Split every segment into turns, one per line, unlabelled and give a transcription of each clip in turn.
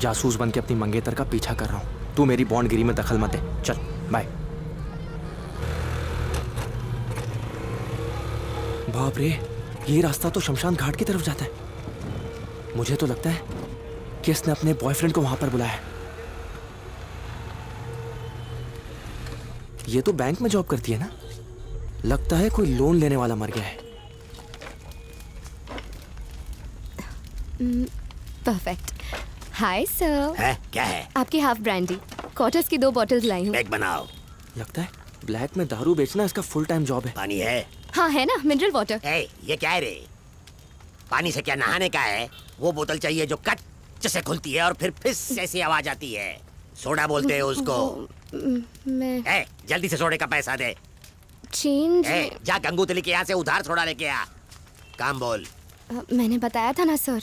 जासूस बन के अपनी मंगेतर का पीछा कर रहा हूँ। तू मेरी बॉन्डगिरी में दखल मत दे। चल बाय। बाप रे, ये रास्ता तो शमशान घाट की तरफ जाता है। मुझे तो लगता है कि इसने अपने बॉयफ्रेंड को वहां पर बुलाया है। ये तो बैंक में जॉब करती है ना, लगता है कोई लोन लेने वाला मर गया है।
परफेक्ट। Hi sir.
है क्या है?
आपकी हाफ ब्रांडी क्वार्टर्स की 2 बॉटल्स लाई हूँ।
बैग बनाओ।
लगता है ब्लैक में दारू बेचना इसका फुल टाइम जॉब है।
पानी है?
हाँ है ना, मिनरल वाटर।
ये क्या है रे? पानी से क्या नहाने का है? वो बोतल चाहिए जो कच से खुलती है और फिर फिस ऐसी आवाज आती है। सोडा बोलते हैं उसको।
मैं
जल्दी से सोडे का पैसा दे।
चेंज।
जा गंगूतली के यहाँ से उधार सोडा लेके आ। काम बोल।
मैंने बताया था ना सर,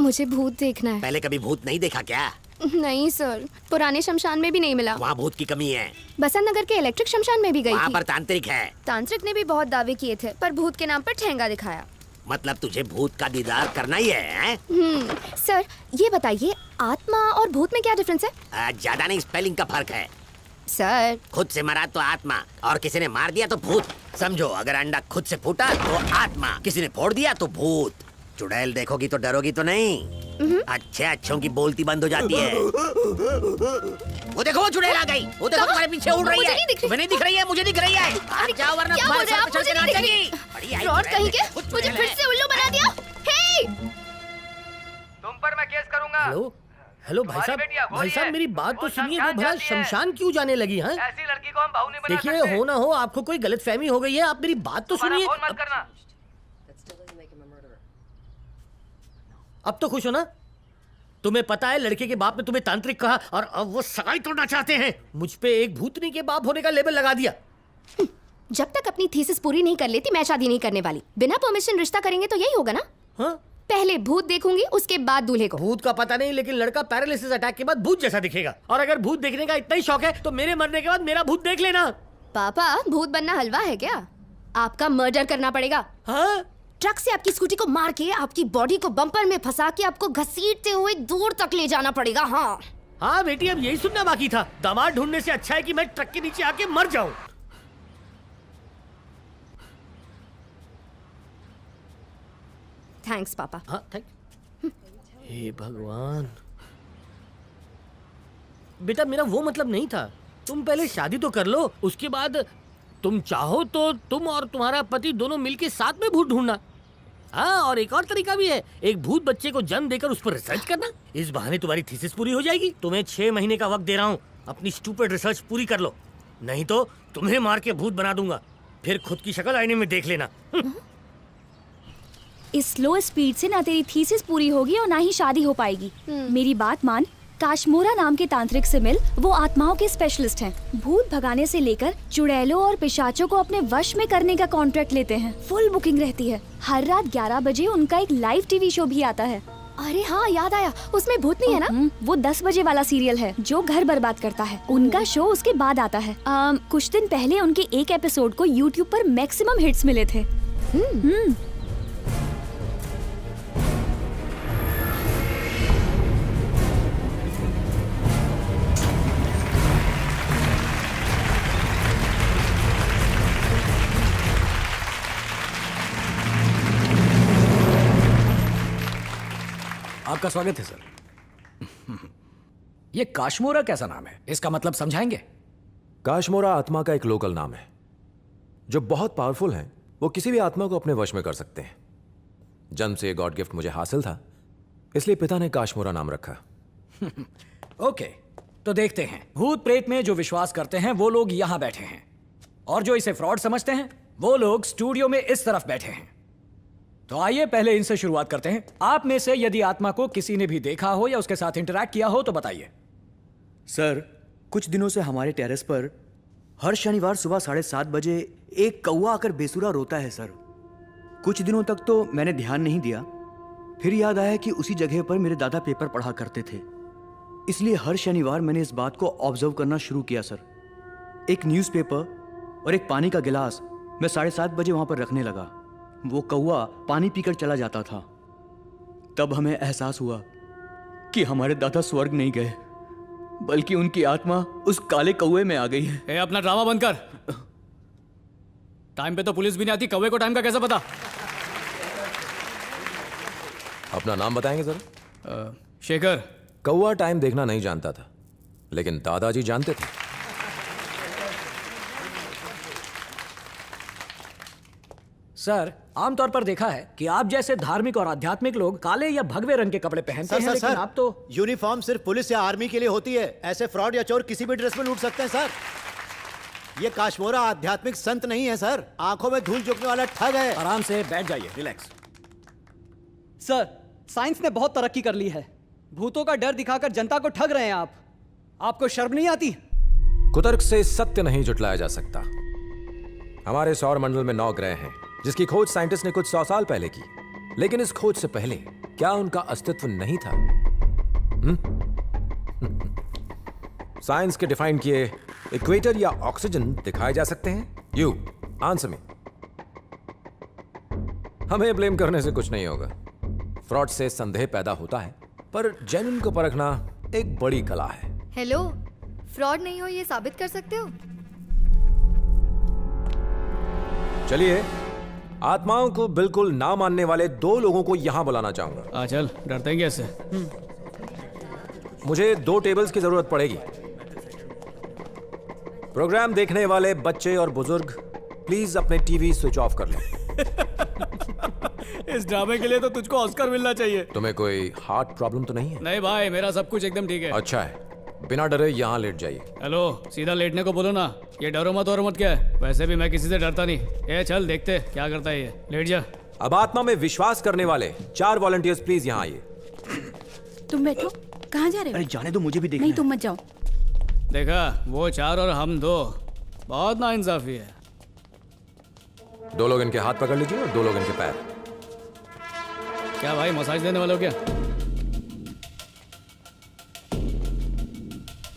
मुझे भूत देखना है।
पहले कभी भूत नहीं देखा क्या?
नहीं सर, पुराने शमशान में भी नहीं मिला।
वहाँ भूत की कमी है।
बसंत नगर के इलेक्ट्रिक शमशान में भी गई
वहाँ
थी।
पर तांत्रिक है।
तांत्रिक ने भी बहुत दावे किए थे, पर भूत के नाम पर ठेंगा दिखाया।
मतलब तुझे भूत का दीदार करना ही है?
सर ये बताइए, आत्मा और भूत में क्या डिफरेंस है?
ज्यादा नहीं, स्पेलिंग का फर्क है।
सर
खुद से मरा तो आत्मा और किसी ने मार दिया तो भूत। समझो, अगर अंडा खुद से फूटा तो आत्मा, किसी ने फोड़ दिया तो भूत। चुड़ैल देखोगी तो डरोगी तो नहीं। अच्छे अच्छों की बोलती बंद हो जाती है। वो देखो, वो चुड़ैल आ गई। वो देखो तुम्हारे पीछे उड़ रही है। तुम्हें नहीं दिख रही है? मुझे दिख रही है। भाग जाओ वरना तुम्हारे सर पे चढ़ के नाचेगी।
फ्रॉड कहीं के, मुझे फिर से उल्लू बना दिया। हे!
तुम पर मैं केस करूंगा।
हेलो भाई साहब मेरी बात तो सुनिए। वो भला शमशान क्यों जाने लगी हैं?
ऐसी लड़की को हम बहू नहीं बना सकते।
देखिए, हो ना हो आपको कोई गलतफहमी हो गई है। आप मेरी बात तो सुनिए।
फोन मत करना।
अब तो खुश हो ना? तुम्हें पता है लड़के के बाप ने तुम्हें तांत्रिक कहा और अब वो सगाई तोड़ना चाहते हैं। मुझ पे एक भूतनी के बाप होने का लेबल लगा दिया।
जब तक अपनी थीसिस पूरी नहीं कर लेती, मैं शादी नहीं करने वाली। बिना परमिशन रिश्ता करेंगे तो यही होगा ना?
हाँ?
पहले भूत देखूंगी, उसके बाद दूल्हे को।
भूत का पता नहीं, लेकिन लड़का पैरालिसिस अटैक के बाद भूत जैसा दिखेगा। और अगर भूत देखने का इतना ही शौक है तो मेरे मरने के बाद मेरा भूत देख लेना।
पापा, भूत बनना हलवा है क्या? आपका मर्डर करना पड़ेगा।
हाँ?
ट्रक से आपकी स्कूटी को मार के आपकी बॉडी को बम्पर में फंसा के आपको घसीटते हुए दूर तक ले जाना पड़ेगा। हाँ
हाँ बेटी, अब यही सुनना बाकी था। दामाद ढूंढने से अच्छा है कि मैं ट्रक के नीचे आके मर जाऊं।
थैंक्स पापा।
हाँ थैंक। हे भगवान बेटा, मेरा वो मतलब नहीं था। तुम पहले शादी तो कर लो, उसके बाद तुम चाहो तो तुम और तुम्हारा पति दोनों मिलके साथ में भूत ढूंढना। हाँ, और एक और तरीका भी है, एक भूत बच्चे को जन्म देकर उस पर रिसर्च करना। इस बहाने तुम्हारी थीसिस पूरी हो जाएगी। तुम्हें 6 महीने का वक्त दे रहा हूँ, अपनी स्टूपिड रिसर्च पूरी कर लो, नहीं तो तुम्हें मार के भूत बना दूंगा। फिर खुद की शक्ल आईने में देख लेना।
इस स्लो स्पीड से ना तेरी थीसिस पूरी होगी और ना ही शादी हो पाएगी। मेरी बात मान, काशमोरा नाम के तांत्रिक से मिल। वो आत्माओं के स्पेशलिस्ट हैं। भूत भगाने से लेकर चुड़ैलों और पिशाचों को अपने वश में करने का कॉन्ट्रैक्ट लेते हैं। फुल बुकिंग रहती है। हर रात 11 बजे उनका एक लाइव टीवी शो भी आता है।
अरे हाँ, याद आया, उसमें भूत नहीं है ना?
वो 10 बजे वाला सीरियल है जो घर बर्बाद करता है। उनका शो उसके बाद आता है। कुछ दिन पहले उनके एक एपिसोड को यूट्यूब पर मैक्सिमम हिट्स मिले थे।
आपका स्वागत है सर। ये काशमोरा कैसा नाम है? इसका मतलब समझाएंगे?
काशमोरा आत्मा का एक लोकल नाम है। जो बहुत पावरफुल हैं, वो किसी भी आत्मा को अपने वश में कर सकते हैं। जन्म से ये गॉड गिफ्ट मुझे हासिल था, इसलिए पिता ने काशमोरा नाम रखा।
ओके, तो देखते हैं। भूत प्रेत में जो विश्वास करते हैं वो लोग यहां बैठे हैं, और जो इसे फ्रॉड समझते हैं वो लोग स्टूडियो में इस तरफ बैठे हैं। तो आइए पहले इनसे शुरुआत करते हैं। आप में से यदि आत्मा को किसी ने भी देखा हो या उसके साथ इंटरैक्ट किया हो तो बताइए।
सर, कुछ दिनों से हमारे टेरेस पर हर शनिवार सुबह 7:30 बजे एक कौवा आकर बेसुरा रोता है सर। कुछ दिनों तक तो मैंने ध्यान नहीं दिया, फिर याद आया कि उसी जगह पर मेरे दादा पेपर पढ़ा करते थे, इसलिए हर शनिवार मैंने इस बात को ऑब्जर्व करना शुरू किया सर। एक न्यूज़पेपर और एक पानी का गिलास मैं 7:30 बजे वहां पर रखने लगा। वो कौवा पानी पीकर चला जाता था। तब हमें एहसास हुआ कि हमारे दादा स्वर्ग नहीं गए, बल्कि उनकी आत्मा उस काले कौवे में आ गई है।
ए, अपना ड्रामा बंद कर। टाइम पे तो पुलिस भी नहीं आती, कौवे को टाइम का कैसे पता?
अपना नाम बताएंगे जरा?
शेखर।
कौवा टाइम देखना नहीं जानता था, लेकिन दादाजी जानते थे।
सर, आमतौर पर देखा है कि आप जैसे धार्मिक और आध्यात्मिक लोग काले या भगवे रंग के कपड़े पहनते हैं, लेकिन आप तो
यूनिफॉर्म सिर्फ पुलिस या आर्मी के लिए होती है। ऐसे फ्रॉड या चोर किसी भी ड्रेस में लूट सकते हैं सर। ये काश्मोरा आध्यात्मिक संत नहीं है सर, आंखों में धूल झोंकने वाला ठग है।
आराम से बैठ जाइए, रिलैक्स।
सर, साइंस ने बहुत तरक्की कर ली है। भूतों का डर दिखाकर जनता को ठग रहे हैं आप। आपको शर्म नहीं आती?
कुतर्क से सत्य नहीं जुटलाया जा सकता। हमारे सौर मंडल में 9 ग्रह हैं, जिसकी खोज साइंटिस्ट ने कुछ 100 साल पहले की। लेकिन इस खोज से पहले क्या उनका अस्तित्व नहीं था? साइंस के डिफाइन किए इक्वेटर या ऑक्सीजन दिखाए जा सकते हैं? You answer me. हमें ब्लेम करने से कुछ नहीं होगा। फ्रॉड से संदेह पैदा होता है, पर जेन्युइन को परखना एक बड़ी कला है।
हेलो, फ्रॉड नहीं हो ये साबित कर सकते हो?
चलिए, आत्माओं को बिल्कुल ना मानने वाले 2 लोगों को यहां बुलाना चाहूंगा।
आ चल, डरते हैं कैसे?
मुझे 2 टेबल्स की जरूरत पड़ेगी। प्रोग्राम देखने वाले बच्चे और बुजुर्ग प्लीज अपने टीवी स्विच ऑफ कर लें।
इस ड्रामे के लिए तो तुझको ऑस्कर मिलना चाहिए।
तुम्हें कोई हार्ट प्रॉब्लम तो नहीं है?
नहीं भाई, मेरा सब कुछ एकदम ठीक है।
अच्छा है, बिना डरे यहाँ लेट जाइए।
हेलो, सीधा लेटने को बोलो ना। ये डरो मत और मत क्या है? वैसे भी मैं किसी से डरता नहीं। ए चल, देखते क्या करता है ये। लेट जा।
अब आत्मा में विश्वास करने वाले 4 वॉलंटियर्स प्लीज यहाँ आइए।
तुम बैठो। कहाँ जा रहे हो?
अरे जाने दो, मुझे भी देखना
नहीं,
है।
तुम मत जाओ।
देखा, वो 4 और हम 2। बहुत नाइंसाफी है।
2 लोग इनके हाथ पकड़ लीजिए और 2 लोग इनके पैर।
क्या भाई, मसाज देने वाले हो क्या?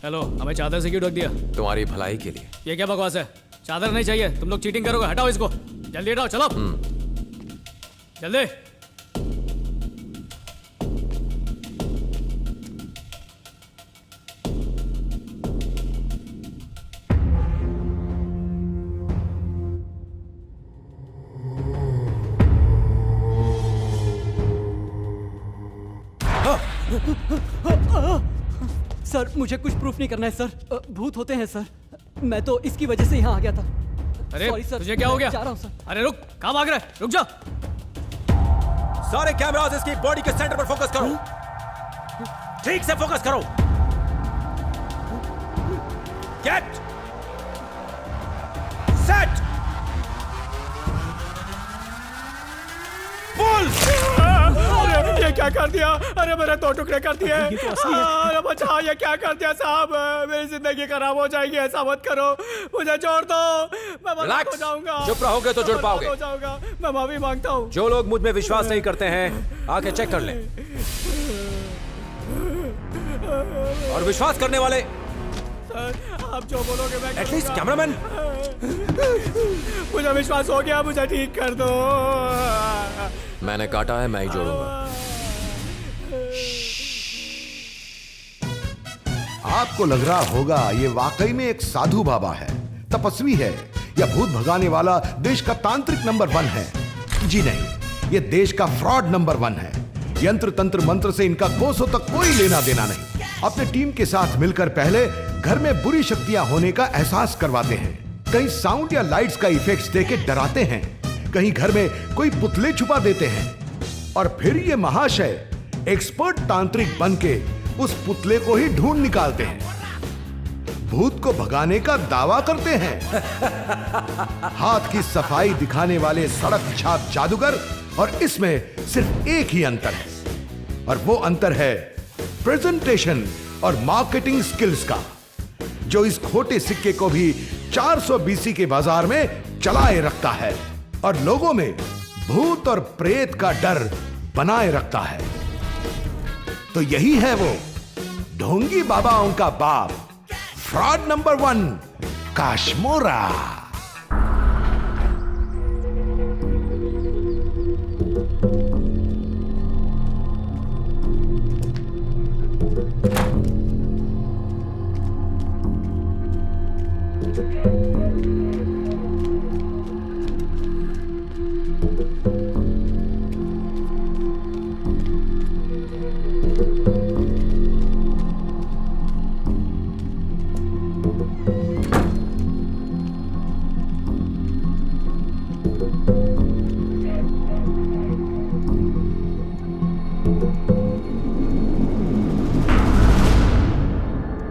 हेलो, हमें चादर से क्यों ढक दिया?
तुम्हारी भलाई के लिए।
ये क्या बकवास है? चादर नहीं चाहिए, तुम लोग चीटिंग करोगे। हटाओ इसको, जल्दी हटाओ। चलो जल्दी।
सर, मुझे कुछ प्रूफ नहीं करना है सर। भूत होते हैं सर। मैं तो इसकी वजह से यहाँ आ गया था।
अरे
Sorry, सर,
तुझे क्या हो गया?
जा रहा हूँ सर।
अरे रुक, कहाँ भाग रहा है? रुक जा।
सारे कैमरास इसकी बॉडी के सेंटर पर फोकस करो। ठीक से फोकस करो। गेट सेट पुल।
अरे ये क्या कर दिया? अरे मेरे 2 टुकड़े कर दिए। अरे बचाओ, ये क्या कर दिया साहब? मेरी जिंदगी खराब हो जाएगी। ऐसा मत करो, मुझे छोड़ दो। मैं बर्बाद हो जाऊंगा।
चुप रहोगे तो जुड़ पाओगे।
हो जाऊंगा। मैं माफी मांगता हूँ।
जो लोग मुझ में विश्वास नहीं करते हैं, आके चेक कर लें। और विश्वास करने वाले,
आप जो बोलोगे मैं
एटलीस्ट कैमरामैन।
मुझे विश्वास हो गया, मुझे ठीक कर दो।
मैंने काटा है, मैं ही जोड़ूंगा।
आपको लग रहा होगा ये वाकई में एक साधु बाबा है, तपस्वी है, या भूत भगाने वाला देश का तांत्रिक नंबर 1 है। जी नहीं, ये देश का फ्रॉड नंबर 1 है। यंत्र तंत्र मंत्र से इनका कोसों तक कोई लेना देना नहीं। अपने टीम के साथ मिलकर पहले घर में बुरी शक्तियां होने का एहसास करवाते हैं। कहीं साउंड या लाइट्स का इफेक्ट्स देके डराते हैं, कहीं घर में कोई पुतले छुपा देते हैं, और फिर ये महाशय एक्सपर्ट तांत्रिक बनके उस पुतले को ही ढूंढ निकालते हैं। भूत को भगाने का दावा करते हैं। हाथ की सफाई दिखाने वाले सड़क छाप जादूगर, और इसमें सिर्फ एक ही अंतर है, और वो अंतर है प्रेजेंटेशन और मार्केटिंग स्किल्स का, जो इस खोटे सिक्के को भी 400 BC के बाजार में चलाए रखता है और लोगों में भूत और प्रेत का डर बनाए रखता है। तो यही है वो ढोंगी बाबाओं का बाप, फ्रॉड नंबर 1 काश्मोरा।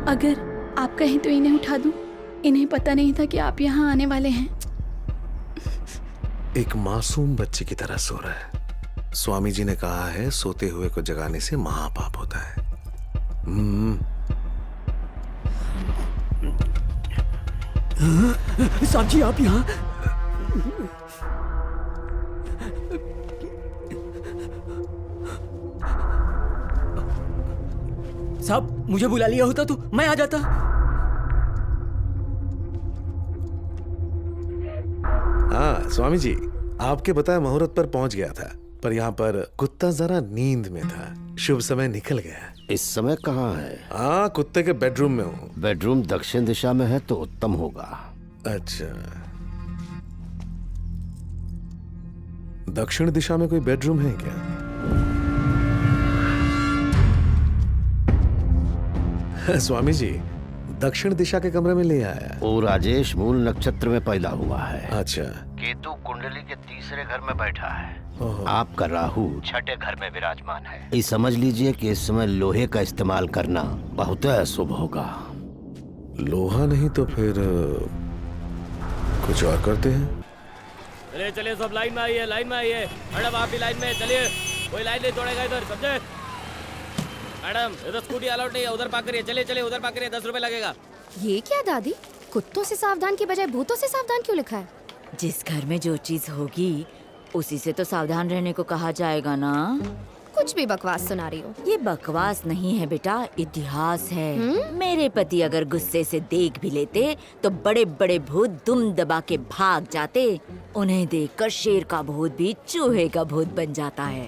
अगर आप कहें तो इन्हें उठा दूं। इन्हें पता नहीं था कि आप यहाँ आने वाले हैं।
एक मासूम बच्चे की तरह सो रहा है। स्वामी जी ने कहा है सोते हुए को जगाने से महापाप होता है।
साहब जी आप यहाँ? साहब मुझे बुला लिया होता तो मैं आ जाता।
हाँ स्वामी जी, आपके बताए मुहूर्त पर पहुंच गया था, पर यहाँ पर कुत्ता जरा नींद में था। शुभ समय निकल गया।
इस समय कहाँ है?
हाँ, कुत्ते के बेडरूम में हूँ।
बेडरूम दक्षिण दिशा में है तो उत्तम होगा।
अच्छा, दक्षिण दिशा में कोई बेडरूम है क्या? स्वामी जी, दक्षिण दिशा के कमरे में ले आया।
वो राजेश मूल नक्षत्र में पैदा हुआ है।
अच्छा,
केतु कुंडली के तीसरे घर में बैठा है। आपका राहु छठे घर में विराजमान है। ये समझ लीजिए कि इस समय लोहे का इस्तेमाल करना बहुत अशुभ होगा।
लोहा नहीं तो फिर कुछ और करते हैं।
चलिए चलिए, सब लाइन में आइए, लाइन में आइए। मैडम आप भी लाइन में चलिए, कोई लाइन नहीं तोड़ेगा इधर, समझे? मैडम इधर स्कूटी अलाउड नहीं है, उधर पार्क करिए। चलिए चलिए, उधर पार्क करिए, 10 रुपए लगेगा।
ये क्या दादी, कुत्तों से सावधान की बजाय भूतों से सावधान क्यों लिखा है?
जिस घर में जो चीज होगी उसी से तो सावधान रहने को कहा जाएगा ना।
कुछ भी बकवास सुना रही हो।
ये बकवास नहीं है बेटा, इतिहास है। मेरे पति अगर गुस्से से देख भी लेते तो बड़े बड़े भूत दुम दबा के भाग जाते। उन्हें देखकर शेर का भूत भी चूहे का भूत बन जाता है।